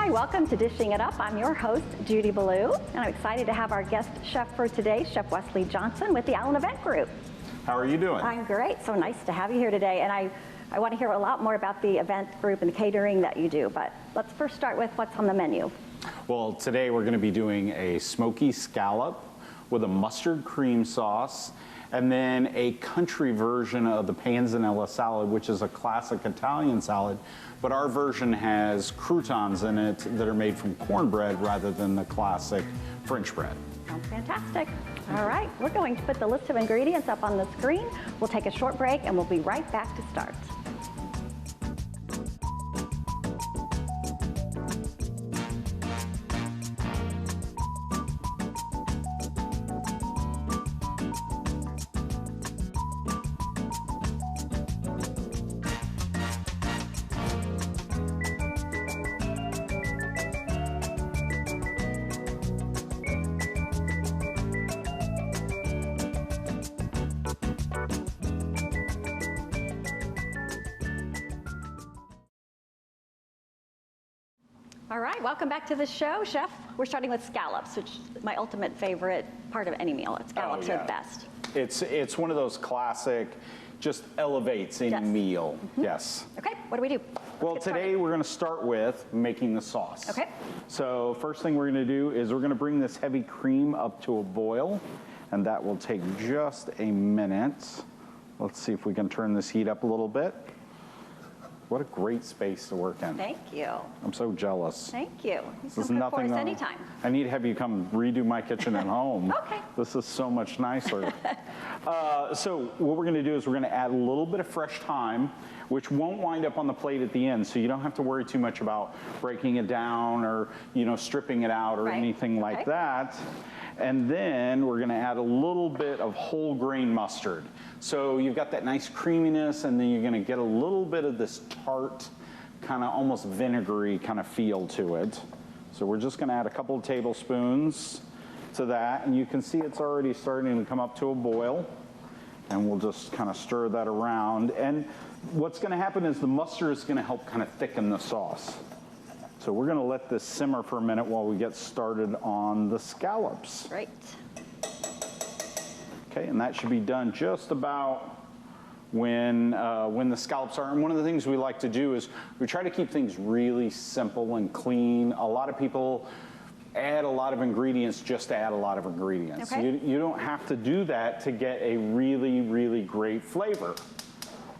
Hi, welcome to Dishing It Up. I'm your host, Judy Bilyeu, and I'm excited to have our guest chef for today, Chef Wesley Johnson with the Allen Event Group. How are you doing? I'm great. So nice to have you here today. And I want to hear a lot more about the event group and the catering that you do. But let's first start with what's on the menu. Well, today we're going to be doing a smoky scallop with a mustard cream sauce, and then a country version of the Panzanella Salad, which is a classic Italian salad, but our version has croutons in it that are made from cornbread rather than the classic French bread. Sounds fantastic. All right, we're going to put the list of ingredients up on the screen. We'll take a short break and we'll be right back to start. All right, welcome back to the show, Chef. We're starting with scallops, which is my ultimate favorite part of any meal. Scallops are the best. It's one of those classic, just elevates any meal. Mm-hmm. Yes. Okay, what do we do? Well, today we're going to start with making the sauce. Okay. So first thing we're going to do is we're going to bring this heavy cream up to a boil, and that will take just a minute. Let's see if we can turn this heat up a little bit. What a great space to work in. Thank you. I'm so jealous. Thank you. This is nothing. Anytime. I need to have you come redo my kitchen at home. Okay. This is so much nicer. So what we're going to do is we're going to add a little bit of fresh thyme, which won't wind up on the plate at the end, so you don't have to worry too much about breaking it down or stripping it out or anything like that. And then we're going to add a little bit of whole grain mustard. So you've got that nice creaminess, and then you're going to get a little bit of this tart, kind of almost vinegary kind of feel to it. So we're just going to add a couple of tablespoons to that, and you can see it's already starting to come up to a boil. And we'll just kind of stir that around. And what's going to happen is the mustard is going to help kind of thicken the sauce. So we're going to let this simmer for a minute while we get started on the scallops. Great. Okay, and that should be done just about when the scallops are. And one of the things we like to do is we try to keep things really simple and clean. A lot of people add a lot of ingredients just to add a lot of ingredients. Okay. You don't have to do that to get a really, really great flavor.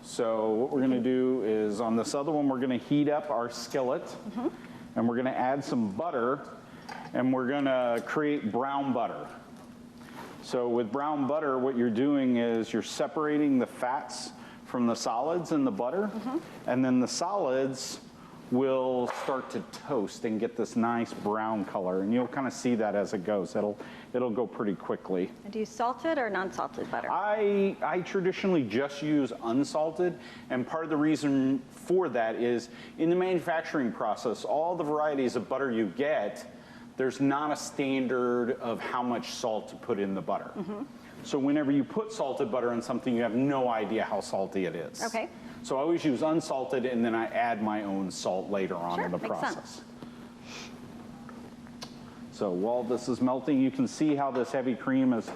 So what we're going to do is on this other one, we're going to heat up our skillet, and we're going to add some butter, and we're going to create brown butter. So with brown butter, what you're doing is you're separating the fats from the solids in the butter, and then the solids will start to toast and get this nice brown color, and you'll kind of see that as it goes. It'll go pretty quickly. And do you salted or non-salted butter? I traditionally just use unsalted, and part of the reason for that is in the manufacturing process, all the varieties of butter you get, there's not a standard of how much salt to put in the butter. So whenever you put salted butter in something, you have no idea how salty it is. Okay. So I always use unsalted, and then I add my own salt later on in the makes process. sense. So while this is melting, you can see how this heavy cream is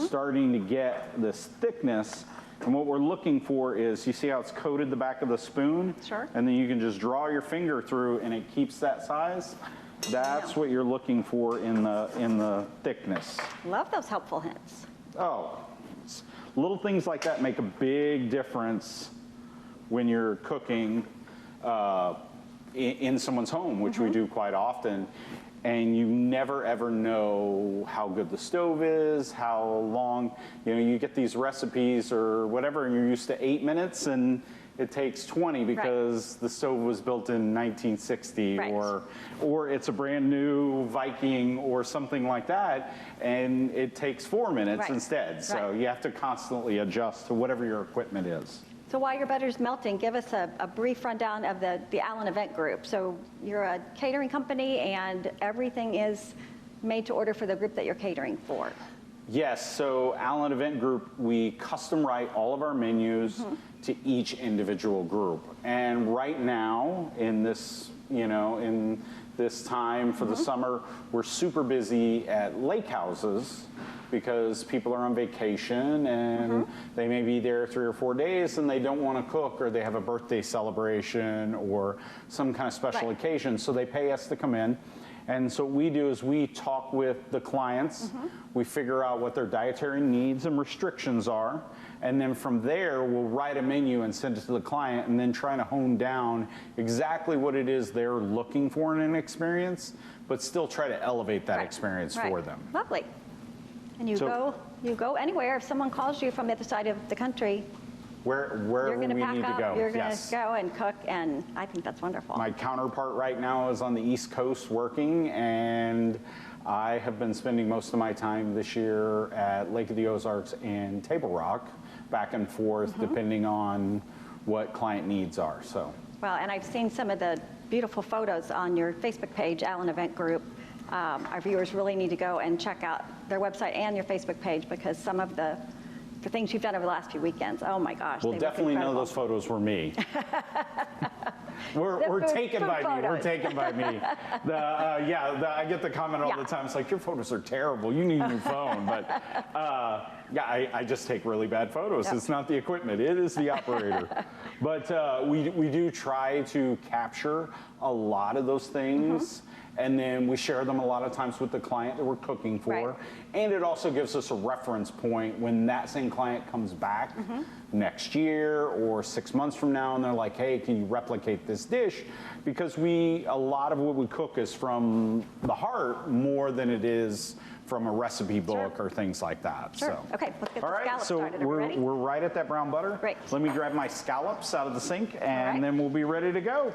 starting to get this thickness. And what we're looking for is, you see how it's coated the back of the spoon? Sure. And then you can just draw your finger through, and it keeps that size. That's what you're looking for in the thickness. Love those helpful hints. Oh, little things like that make a big difference when you're cooking in someone's home, which we do quite often, and you never ever know how good the stove is, how long, you get these recipes or whatever, and you're used to 8 minutes, and it takes 20 because the stove was built in 1960, or it's a brand new Viking or something like that, and it takes 4 minutes instead. So you have to constantly adjust to whatever your equipment is. So while your butter's melting, give us a brief rundown of the Allen Event Group. So you're a catering company, and everything is made to order for the group that you're catering for. Yes, so Allen Event Group, we custom write all of our menus to each individual group. And right now, in this, in this time for the summer. We're super busy at lake houses because people are on vacation and they may be there 3 or 4 days and they don't want to cook, or they have a birthday celebration or some kind of special occasion, so they pay us to come in. And so what we do is we talk with the clients, we figure out what their dietary needs and restrictions are, and then from there we'll write a menu and send it to the client, and then try to hone down exactly what it is they're looking for in an experience, but still try to elevate that experience for them. Lovely. And you go anywhere. If someone calls you from the other side of the country, wherever we need to go. You're going to go and cook, and I think that's wonderful. My counterpart right now is on the East Coast working, and I have been spending most of my time this year at Lake of the Ozarks and Table Rock, back and forth, depending on what client needs are. So. Well, and I've seen some of the beautiful photos on your Facebook page, Allen Event Group. Our viewers really need to go and check out their website and your Facebook page, because some of the things you've done over the last few weekends, oh my gosh. Well, definitely none of those photos were me. We're taken by me. We're taken by me. I get the comment all the time. It's like, your photos are terrible. You need a new phone. But I just take really bad photos. It's not the equipment. It is the operator. But we do try to capture a lot of those things. And then we share them a lot of times with the client that we're cooking for. And it also gives us a reference point when that same client comes back next year or 6 months from now, and they're like, hey, can you replicate this dish? Because a lot of what we cook is from the heart more than it is from a recipe book or things like that. Sure. So. Okay, let's get all the right, scallops so started. Are we ready? we're right at that brown butter. Great. Let me grab my scallops out of the sink, and then we'll be ready to go.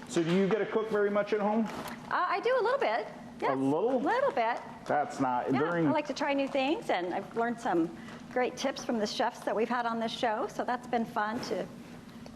So do you get to cook very much at home? I do a little bit. Yes, A little? A little bit. That's not Yeah, during. I like to try new things, and I've learned some great tips from the chefs that we've had on this show, so that's been fun to.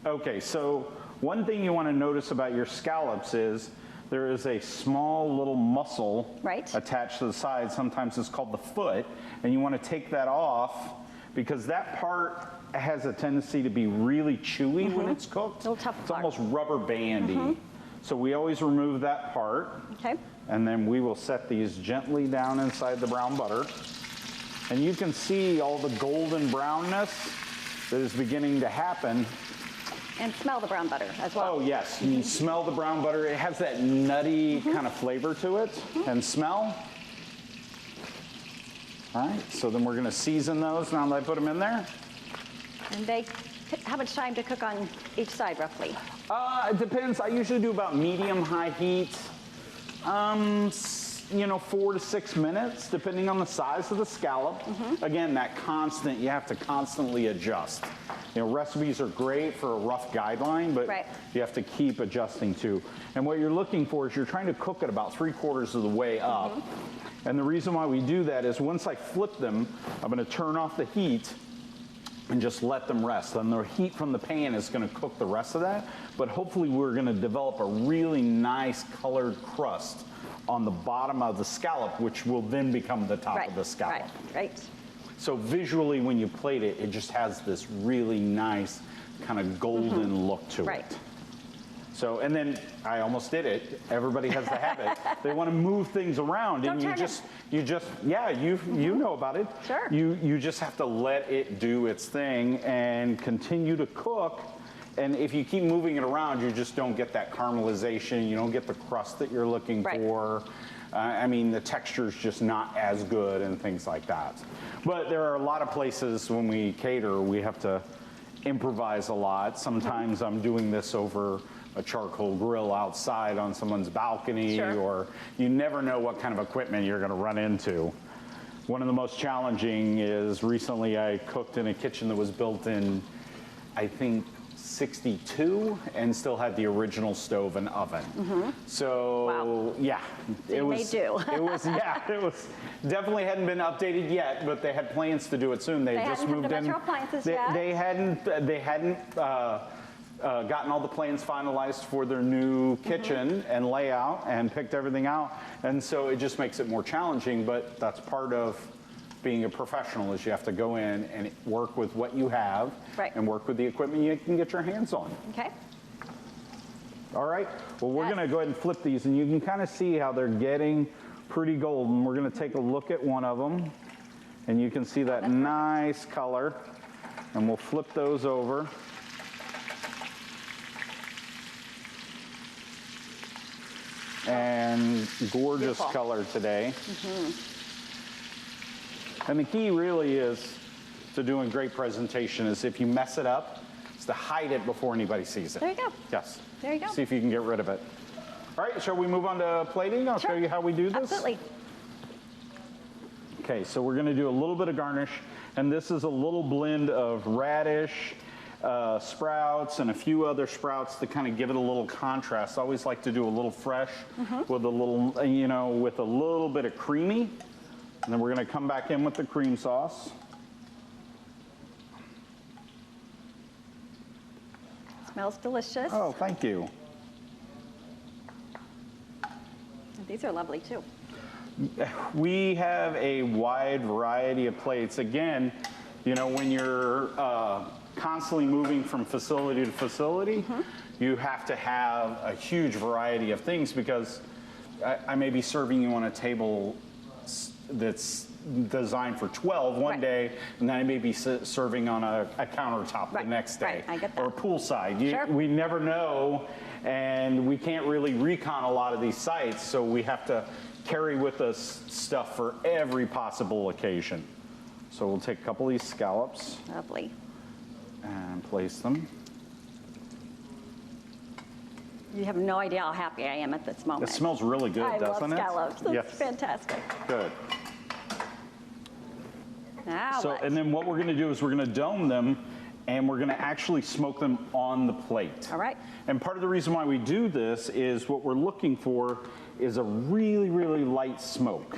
Okay, so one thing you want to notice about your scallops is there is a small little muscle attached to the side. Sometimes it's called the foot, and you want to take that off because that part has a tendency to be really chewy when it's cooked. A little tough It's part. almost rubber bandy. So we always remove that part. Okay. And then we will set these gently down inside the brown butter. And you can see all the golden brownness that is beginning to happen. And smell the brown butter as well. Oh, yes. You smell the brown butter. It has that nutty kind of flavor to it and smell. All right, so then we're going to season those now that I put them in there. And how much time to cook on each side, roughly? It depends. I usually do about medium-high heat. 4 to 6 minutes, depending on the size of the scallop. Again, you have to constantly adjust. Recipes are great for a rough guideline, but you have to keep adjusting too. And what you're looking for is you're trying to cook it about 3/4 of the way up. And the reason why we do that is once I flip them, I'm going to turn off the heat and just let them rest. And the heat from the pan is going to cook the rest of that, but hopefully we're going to develop a really nice colored crust on the bottom of the scallop, which will then become the top of the scallop. Right. So visually, when you plate it, it just has this really nice kind of golden look to it. So, and then I almost did it. Everybody has the habit. They want to move things around, and you know about it. Sure. You just have to let it do its thing and continue to cook. And if you keep moving it around, you just don't get that caramelization. You don't get the crust that you're looking for. The texture is just not as good and things like that. But there are a lot of places when we cater, we have to improvise a lot. Sometimes I'm doing this over a charcoal grill outside on someone's balcony, or you never know what kind of equipment you're going to run into. One of the most challenging is recently I cooked in a kitchen that was built in, I think, 62 and still had the original stove and oven. So it was definitely hadn't been updated yet, but they had plans to do it soon. They just moved in. They hadn't gotten all the plans finalized for their new kitchen and layout and picked everything out, and so it just makes it more challenging. But that's part of being a professional, is you have to go in and work with what you have and work with the equipment you can get your hands on. Okay. All right, well, we're Yes. gonna go ahead and flip these, and you can kind of see how they're getting pretty golden. We're gonna take a look at one of them, and you can see that nice color, and we'll flip those over. And gorgeous Beautiful. color today. And the key really is to doing great presentation is if you mess it up, is to hide it before anybody sees it. There you go. Yes. There you go. See if you can get rid of it. All right, shall we move on to plating? I'll show Sure. you how we do this. Absolutely. Okay, so we're gonna do a little bit of garnish, and this is a little blend of radish, sprouts, and a few other sprouts to kind of give it a little contrast. I always like to do a little fresh with a little, with a little bit of creamy. And then we're gonna come back in with the cream sauce. Smells delicious. Oh, thank you. These are lovely too. We have a wide variety of plates. Again, when you're constantly moving from facility to facility, you have to have a huge variety of things because I may be serving you on a table that's designed for 12 one Right. day, and then I may be serving on a countertop Right, the next day. right, I get that. Or poolside. Sure. We never know, and we can't really recon a lot of these sites, so we have to carry with us stuff for every possible occasion. So we'll take a couple of these scallops Lovely. and place them. You have no idea how happy I am at this moment. It smells really good, I doesn't love it? scallops. That's Yes. fantastic. Good. Now So, what? and then what we're gonna do is we're gonna dome them, and we're gonna actually smoke them on the plate. All right. And part of the reason why we do this is what we're looking for is a really, really light smoke.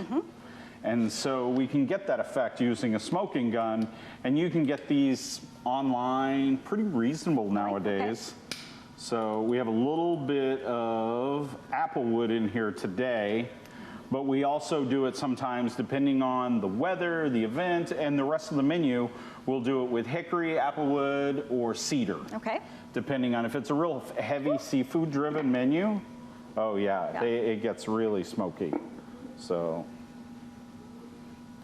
And so we can get that effect using a smoking gun, and you can get these online pretty reasonable nowadays. So we have a little bit of applewood in here today, but we also do it sometimes depending on the weather, the event, and the rest of the menu. We'll do it with hickory, applewood, or cedar. Okay. Depending on if it's a real heavy seafood driven menu. Oh yeah, Yeah. it gets really smoky. So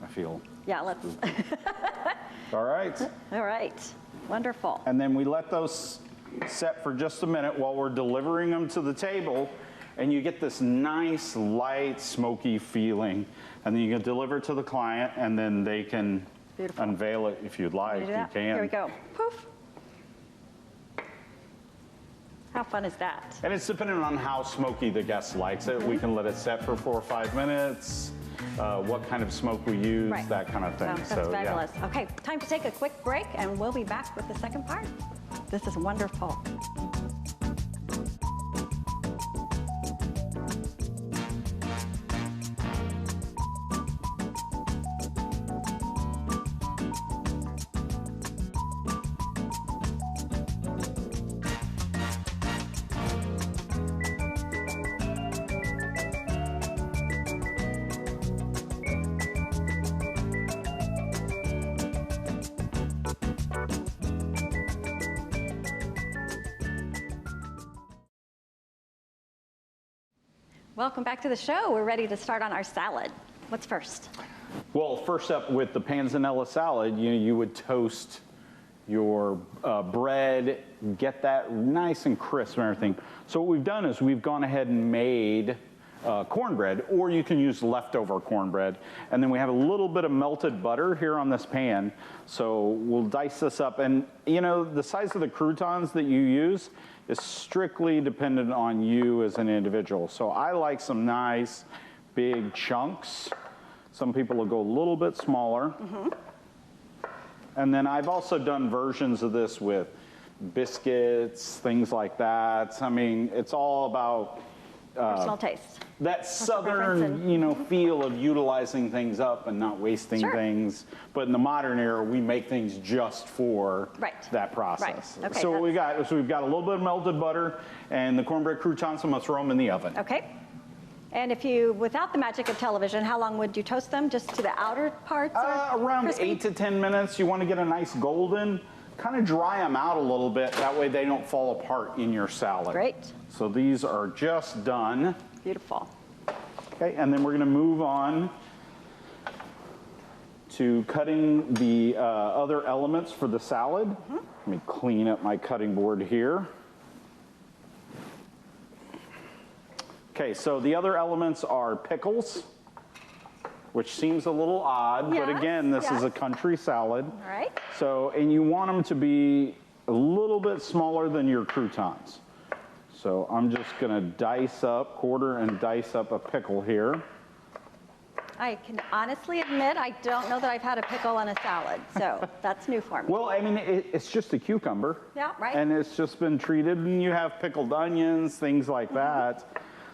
I feel, Yeah, let's. all right. All right. Wonderful. And then we let those set for just a minute while we're delivering them to the table, and you get this nice, light, smoky feeling. And then you can deliver it to the client, and then they can Beautiful. unveil it if you'd like. Do You that. can. Here we go. Poof. How fun is that? And it's dependent on how smoky the guest likes it. We can let it set for 4 or 5 minutes, what kind of smoke we use, Right. that kind of thing. That's So, fabulous. Okay, time to take a quick break, and we'll be back with the second part. This is wonderful. Welcome back to the show. We're ready to start on our salad. What's first? Well, first up with the Panzanella salad, you would toast your bread, get that nice and crisp and everything. So what we've done is we've gone ahead and made cornbread, or you can use leftover cornbread. And then we have a little bit of melted butter here on this pan. So we'll dice this up. And the size of the croutons that you use is strictly dependent on you as an individual. So I like some nice big chunks. Some people will go a little bit smaller. And then I've also done versions of this with biscuits, things like that. I mean, it's all about Personal taste. that preference southern, feel of utilizing things up and not wasting Sure. things. But in the modern era, we make things just for Right. that process. Right. Okay, So what we got is we've got a little bit of melted butter and the cornbread croutons. I'm gonna throw them in the oven. Okay. And if you, without the magic of television, how long would you toast them? Just to the outer parts? Or Around crispy? 8 to 10 minutes. You want to get a nice golden, kind of dry them out a little bit. That way they don't fall apart in your salad. Great. So these are just done. Beautiful. Okay, and then we're going to move on to cutting the other elements for the salad. Let me clean up my cutting board here. Okay, so the other elements are pickles, which seems a little odd, but Yes, again, this is yes. a country salad. All right. So, and you want them to be a little bit smaller than your croutons. So I'm just gonna quarter and dice up a pickle here. I can honestly admit I don't know that I've had a pickle on a salad, so that's new for me. Well, I mean, it's just a cucumber. Yeah, right. And it's just been treated, and you have pickled onions, things like that.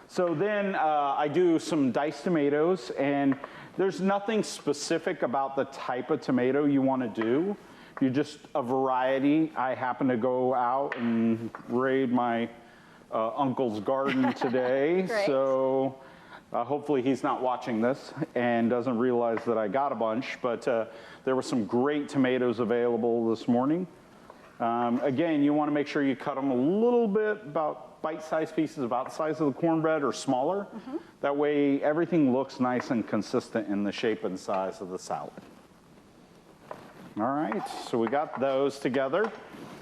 So then I do some diced tomatoes, and there's nothing specific about the type of tomato you want to do. You just a variety. I happen to go out and raid my uncle's garden today, Great. so hopefully he's not watching this and doesn't realize that I got a bunch, but there were some great tomatoes available this morning. Again, you want to make sure you cut them a little bit, about bite-sized pieces, about the size of the cornbread or smaller. That way everything looks nice and consistent in the shape and size of the salad. All right, so we got those together.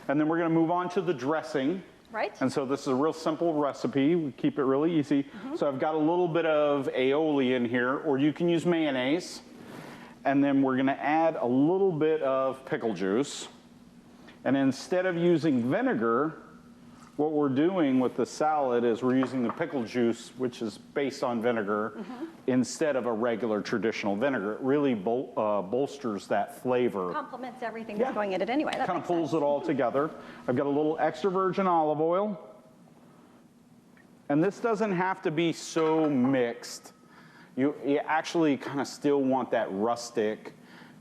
And then we're going to move on to the dressing. Right. And so this is a real simple recipe. We keep it really easy. So I've got a little bit of aioli in here, or you can use mayonnaise. And then we're going to add a little bit of pickle juice. And instead of using vinegar, what we're doing with the salad is we're using the pickle juice, which is based on vinegar, instead of a regular traditional vinegar. It really bolsters that flavor. Complements everything Yeah. that's going in it anyway. That Kind of makes pulls sense. it all together. I've got a little extra virgin olive oil. And this doesn't have to be so mixed. You actually kind of still want that rustic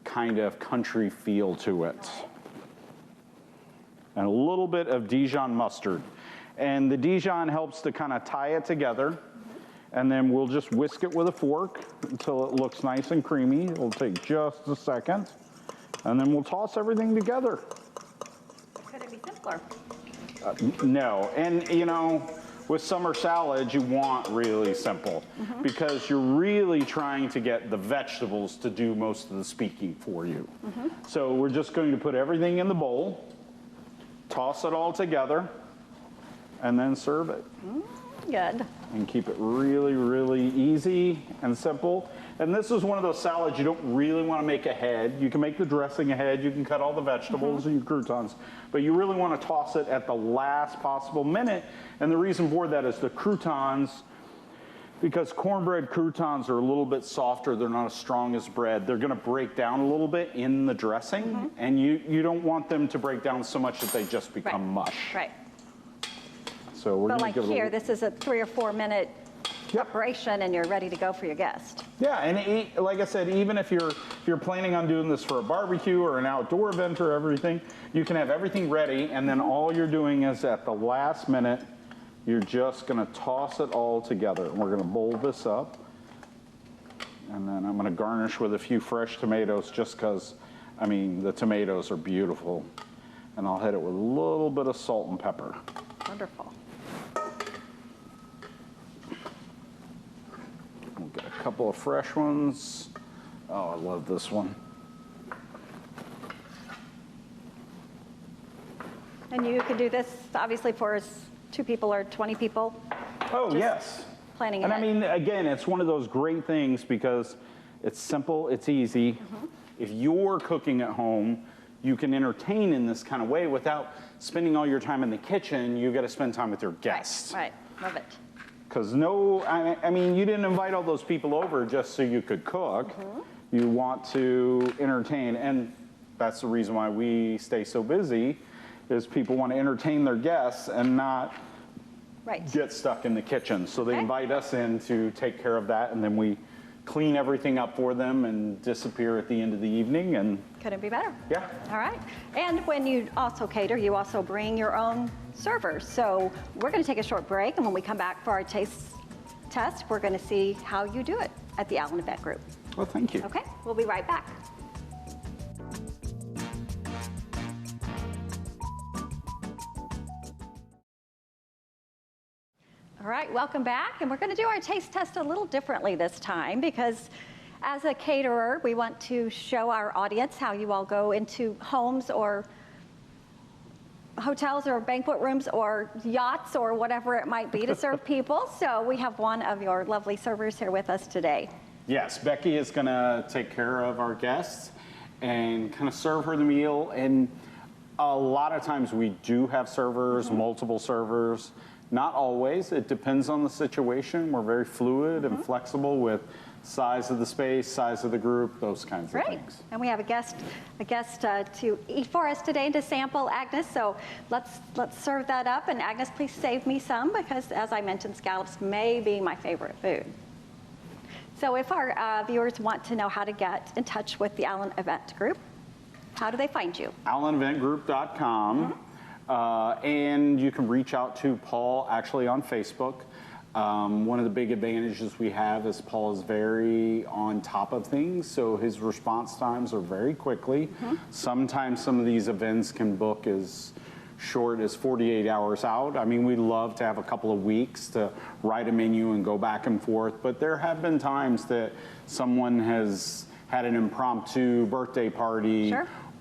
kind of country feel to it. And a little bit of Dijon mustard. And the Dijon helps to kind of tie it together. And then we'll just whisk it with a fork until it looks nice and creamy. It'll take just a second. And then we'll toss everything together. Could it be simpler? No, and you know, with summer salads, you want really simple because you're really trying to get the vegetables to do most of the speaking for you. So we're just going to put everything in the bowl, toss it all together, and then serve it. Good. And keep it really, really easy and simple. And this is one of those salads you don't really want to make ahead. You can make the dressing ahead, you can cut all the vegetables and your croutons, but you really want to toss it at the last possible minute. And the reason for that is the croutons, because cornbread croutons are a little bit softer, they're not as strong as bread, they're going to break down a little bit in the dressing, and you don't want them to break down so much that they just become mush. Right. So we're But going like to give it here, a this is a 3 or 4 minute preparation and you're ready to go for your guest. Yeah, and like I said, even if you're planning on doing this for a barbecue or an outdoor event or everything, you can have everything ready, and then all you're doing is at the last minute, you're just going to toss it all together. And we're going to bowl this up, and then I'm going to garnish with a few fresh tomatoes just because, I mean, the tomatoes are beautiful. And I'll hit it with a little bit of salt and pepper. Wonderful. We'll get a couple of fresh ones. Oh, I love this one. And you could do this obviously for 2 people or 20 people. Oh, Just yes. Planning And I ahead. mean, again, it's one of those great things because it's simple, it's easy. If you're cooking at home, you can entertain in this kind of way without spending all your time in the kitchen. You got to spend time with your guests. Right. Love it. Because I mean, you didn't invite all those people over just so you could cook. You want to entertain, and that's the reason why we stay so busy, is people want to entertain their guests and not Right. get stuck in the kitchen. So they Okay. invite us in to take care of that, and then we clean everything up for them and disappear at the end of the evening. And Couldn't be better. yeah, All right. And when you also cater, you also bring your own servers. So we're going to take a short break, and when we come back for our taste test, we're going to see how you do it at the Allen Event Group. well, thank you. Okay, we'll be right back. All right, welcome back. And we're going to do our taste test a little differently this time because as a caterer, we want to show our audience how you all go into homes or hotels or banquet rooms or yachts or whatever it might be to serve people. So we have one of your lovely servers here with us today. Yes, Becky is going to take care of our guests and kind of serve her the meal. And a lot of times we do have servers, multiple servers. Not always. It depends on the situation. We're very fluid and flexible with size of the space, size of the group, those kinds of things. And we have a guest to eat for us today and to sample, Agnes. So let's serve that up. And Agnes, please save me some because, as I mentioned, scallops may be my favorite food. So if our viewers want to know how to get in touch with the Allen Event Group, how do they find you? AllenEventGroup.com. And you can reach out to Paul actually on Facebook. One of the big advantages we have is Paul is very on top of things, so his response times are very quickly. Sometimes some of these events can book as short as 48 hours out. I mean, we love to have a couple of weeks to write a menu and go back and forth, but there have been times that someone has had an impromptu birthday party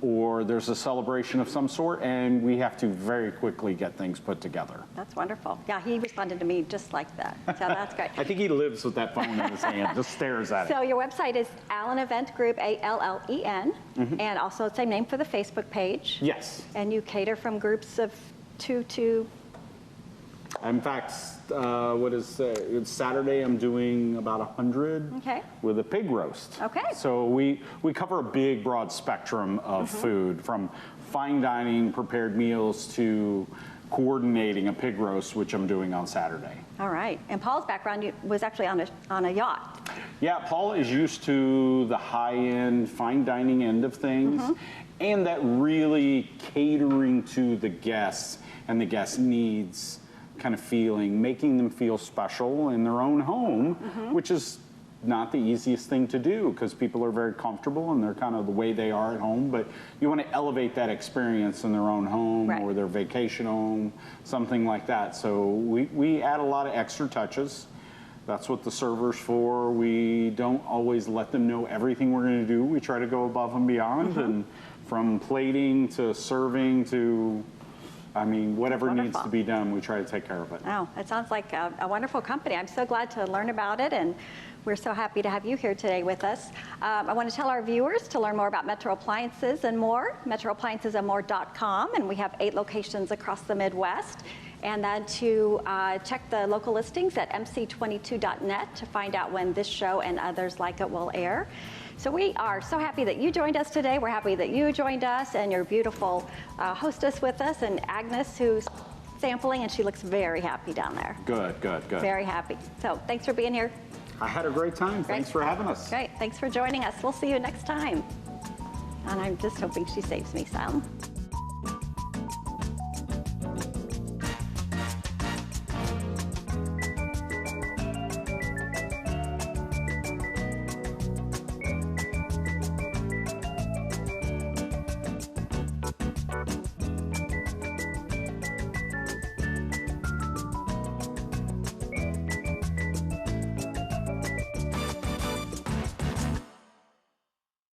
or there's a celebration of some sort, and we have to very quickly get things put together. That's wonderful. Yeah, he responded to me just like that, so that's great. I think he lives with that phone in his hand, just stares at it. So your website is Allen Event Group, A-L-L-E-N, and also the same name for the Facebook page. Yes. And you cater from groups of 2 to... In fact, it's Saturday, I'm doing about 100 with a pig roast. Okay. So we cover a big, broad spectrum of food, from fine dining, prepared meals, to coordinating a pig roast, which I'm doing on Saturday. All right. And Paul's background was actually on a yacht. Yeah, Paul is used to the high-end, fine dining end of things, and that really catering to the guests and the guest needs kind of feeling, making them feel special in their own home, which is not the easiest thing to do because people are very comfortable and they're kind of the way they are at home, but you want to elevate that experience in their own home or their vacation home, something like that. So we add a lot of extra touches. That's what the server's for. We don't always let them know everything we're going to do. We try to go above and beyond, and from plating to serving to, I mean, whatever needs to be done, we try to take care of it. Oh, it sounds like a wonderful company. I'm so glad to learn about it, and we're so happy to have you here today with us. I want to tell our viewers to learn more about Metro Appliances and More, metroappliancesandmore.com, and we have 8 locations across the Midwest. And then to check the local listings at mc22.net to find out when this show and others like it will air. So we are so happy that you joined us today. We're happy that you joined us and your beautiful hostess with us, and Agnes, who's sampling, and she looks very happy down there. Good, good, good. Very happy. So thanks for being here. I had a great time. Thanks for having us. Great. Thanks for joining us. We'll see you next time. And I'm just hoping she saves me some.